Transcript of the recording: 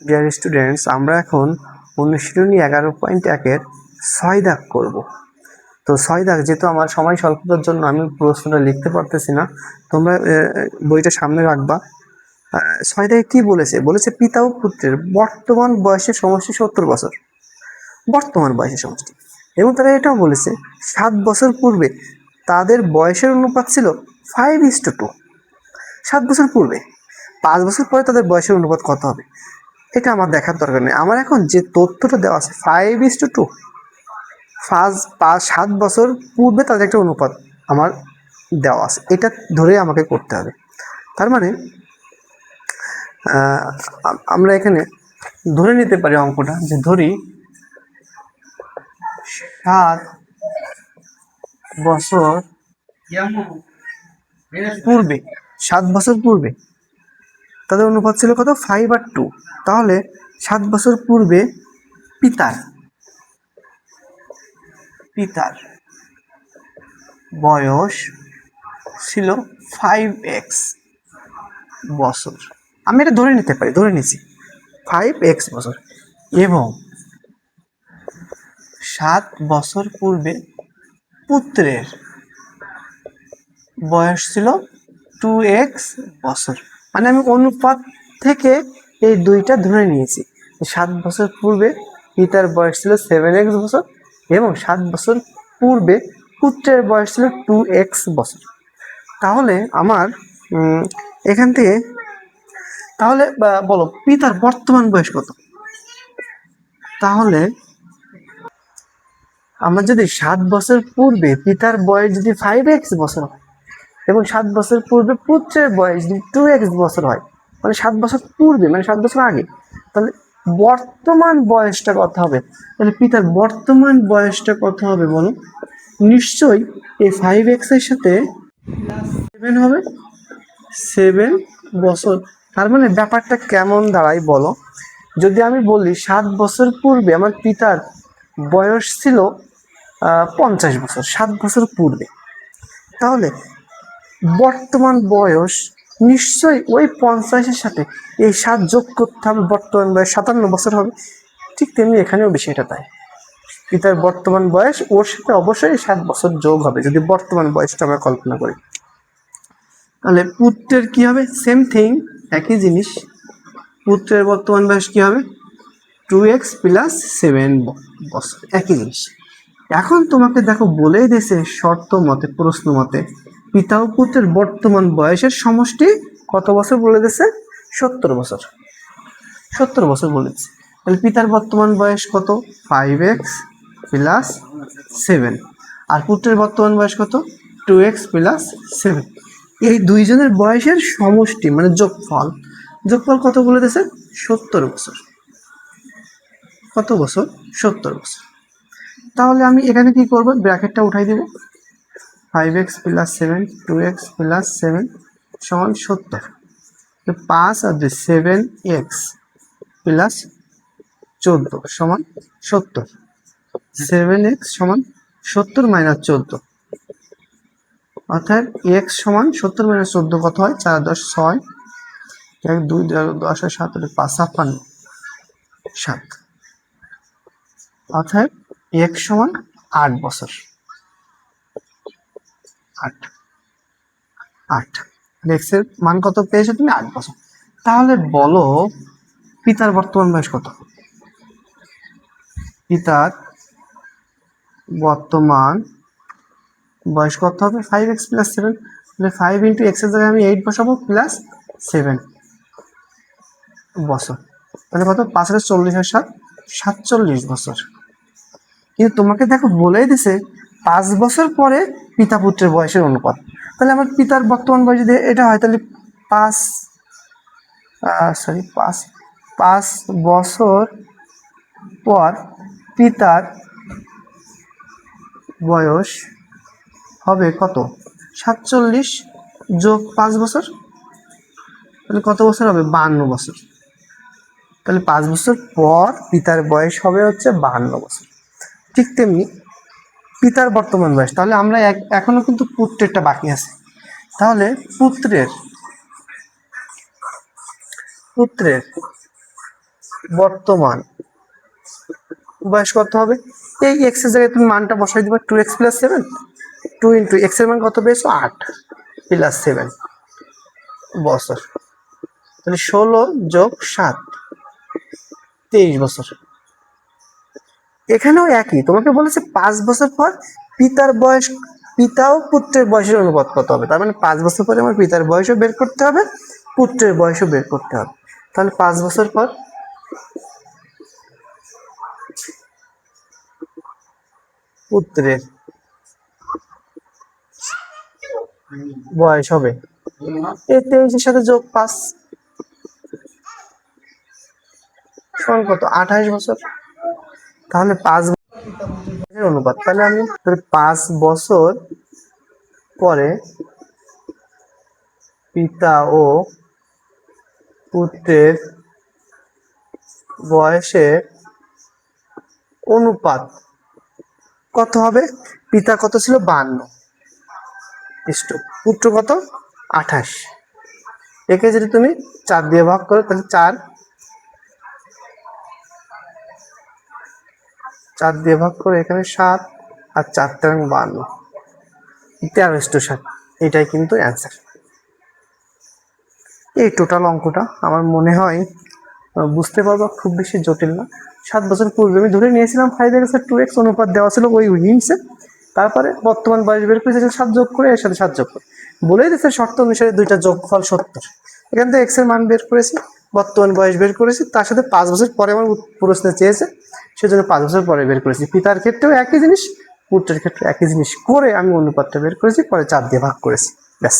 Dear students, আমরা এখন অনুশীলনী 11.1-এর 6 দাগ করব। তো 6 দাগ, যেহেতু আমার সময় স্বল্পতার জন্য আমি প্রশ্নটা লিখতে পারতেছি না, তোমরা বইটা সামনে রাখবা। 6 দাগে কি বলেছে পিতা ও পুত্রের বর্তমান বয়সের সমষ্টি 70 বছর, বর্তমান বয়সের সমষ্টি। এবং তারা এটাও বলেছে 7 বছর পূর্বে তাদের বয়সের অনুপাত ছিল 5:2। 7 বছর পূর্বে, 5 বছর পরে তাদের বয়সের অনুপাত কত হবে এটা আমার দেখার দরকার নেই। আমার এখন যে তথ্যটা দেওয়া আছে 5:2, 7 বছর পূর্বে তাদের একটা অনুপাত আমার দেওয়া আছে, এটা ধরে আমাকে করতে হবে। তার মানে আমরা এখানে ধরে নিতে পারি অঙ্কটা, যে ধরি 7 বছর পূর্বে, 7 বছর পূর্বে তাদের অনুপাত ছিল কত, 5:2। তাহলে 7 বছর পূর্বে পিতার বয়স ছিল 5x বছর। আমি এটা ধরে নিতে পারি, ধরে নিছি 5x বছর। এবং 7 বছর পূর্বে পুত্রের বয়স ছিল 2x বছর। মানে আমি অনুপাত থেকে এই দুইটা ধরে নিয়েছি। 7 বছর পূর্বে পিতার বয়স ছিল 7x বছর এবং 7 বছর পূর্বে পুত্রের বয়স ছিল 2x বছর। তাহলে আমার এখান থেকে তাহলে বলো পিতার বর্তমান বয়স কত? তাহলে আমরা যদি 7 বছর পূর্বে পিতার বয়স যদি 5x বছর হয় এবং 7 বছর পূর্বে পুত্রের বয়স যদি 2x বছর হয়, মানে 7 বছর পূর্বে মানে 7 বছর আগে, তাহলে বর্তমান বয়সটা কত হবে? তাহলে পিতার বর্তমান বয়সটা কত হবে বলো? নিশ্চয়ই এই 5x এর সাথে 7 হবে, 7 বছর। তার মানে ব্যাপারটা কেমন দাঁড়ায় বলো? যদি আমি বলি 7 বছর পূর্বে আমার পিতার বয়স ছিল 50 বছর, 7 বছর পূর্বে, তাহলে বর্তমান বয়স নিশ্চয়ই ওই 50-এর সাথে এই 7 যোগ করতে হবে, বর্তমান বয়স 57 বছর হবে। ঠিক তেমনি এখানেও বিষয়টা তাই, পিতার বর্তমান বয়স ওর সাথে অবশ্যই 7 বছর যোগ হবে যদি বর্তমান বয়সটা আমরা কল্পনা করি। তাহলে পুত্রের কি হবে? সেম থিং, একই জিনিস। পুত্রের বর্তমান বয়স কি হবে? 2x প্লাস 7 বছর, একই জিনিস। এখন তোমাকে দেখো বলেই দিয়েছে শর্ত মতে, প্রশ্ন মতে পিতা ও পুত্রের বর্তমান বয়সের সমষ্টি কত বছর বলে দিয়েছে? 70 বছর, 70 বছর বলেছে। তাহলে পিতার বর্তমান বয়স কত? 5x plus 7। আর পুত্রের বর্তমান বয়স কত? 2x plus 7। এই দুইজনের বয়সের সমষ্টি মানে যোগফল, যোগফল কত বলে দিয়েছে? 70 বছর। কত বছর? 70 বছর। তাহলে আমি এখানে কি করব? ব্র্যাকেটটা উঠাই দেব। 5x প্লাস 7, 2x প্লাস 7 সমান 70। 5 আর 2 7x প্লাস 14 সমান 70। 7x সমান 70 মাইনাস 14, অর্থাৎ x সমান 70 মাইনাস 14 কত হয়? 4 10 6, 1 2 10 7 5 56 7, অর্থাৎ x সমান 8 বছর। 8 x এর মান কত পেয়েছো তুমি? 8 বছর। তাহলে বলো পিতার বর্তমান বয়স কত? পিতার বর্তমান বয়স কত হবে? 5x plus 7। তাহলে 5 ইন্টু x এর জায়গায় আমি 8 বসাবো প্লাস 7 বছর। তাহলে কত? 5 আর 40 আর 7 47 বছর। কিন্তু তোমাকে দেখো বলেই দিছে 5 বছর পরে পিতা পুত্রের বয়সের অনুপাত। তাহলে আমার পিতার বর্তমান বয়স যদি এটা হয়, তাহলে 5 বছর পর পিতার বয়স হবে কত? 47 যোগ 5 বছর, তাহলে কত বছর হবে? 52 বছর। তাহলে 5 বছর পর পিতার বয়স হবে হচ্ছে 52 বছর। ঠিক তেমনি পিতার বর্তমান বয়স, তাহলে আমরা এখনো কিন্তু পুত্রেরটা বাকি আছে। তাহলে পুত্রের বর্তমান বয়স কত হবে? এই এক্স এর জায়গায় তুমি মানটা বসাই দিবা 2x + 7, 2 × x এর মান কত পেয়েছো? 8 + 7 বছর। তাহলে 16 + 7 23 বছর। এখানেও একই, তোমাকে বলেছে 5 বছর পর পিতার বয়স, পিতা ও পুত্রের বয়সের অনুপাত কত হবে। তার মানে 5 বছর পরে আমার পিতার বয়সও বের করতে হবে, পুত্রের বয়সও বের করতে হবে। তাহলে 5 বছর পর পুত্রের বয়স হবে এই 23-এর সাথে যোগ 5 সমান কত? 28 বছর। তাহলে 5 বছরের অনুপাত, তাহলে আমি 5 বছর পরে পিতা ও পুত্রের বয়সের অনুপাত কত হবে? পিতা কত ছিল? 52, পুত্র কত? 28। একে যদি তুমি 4 দিয়ে ভাগ করো তাহলে 4 দিয়ে ভাগ করে এখানে 7 আর 4 × 52, 13:7। এটাই কিন্তু অ্যান্সার। এই টোটাল অঙ্কটা আমার মনে হয় বুঝতে পারবা, খুব বেশি জটিল না। 7 বছর পূর্বে আমি ধরে নিয়েছিলাম 5x আর 2x অনুপাত দেওয়া ছিল ওই হিন্টসে, তারপরে বর্তমান বয়স বের করেছি 7 যোগ করে, এর সাথে 7 যোগ করে বলেই দিচ্ছে শর্ত অনুসারে দুইটা যোগফল 70। এখান থেকে x এর মান বের করেছি, বর্তমান বয়স বের করেছি, তার সাথে 5 বছর পরে আমার প্রশ্নে চেয়েছে, সেজন্য 5 বছর পরে বের করেছি। পিতার ক্ষেত্রেও একই জিনিস, পুত্রের ক্ষেত্রে একই জিনিস করে আমি অনুপাতটা বের করেছি, পরে 4 দিয়ে ভাগ করেছি, ব্যাস।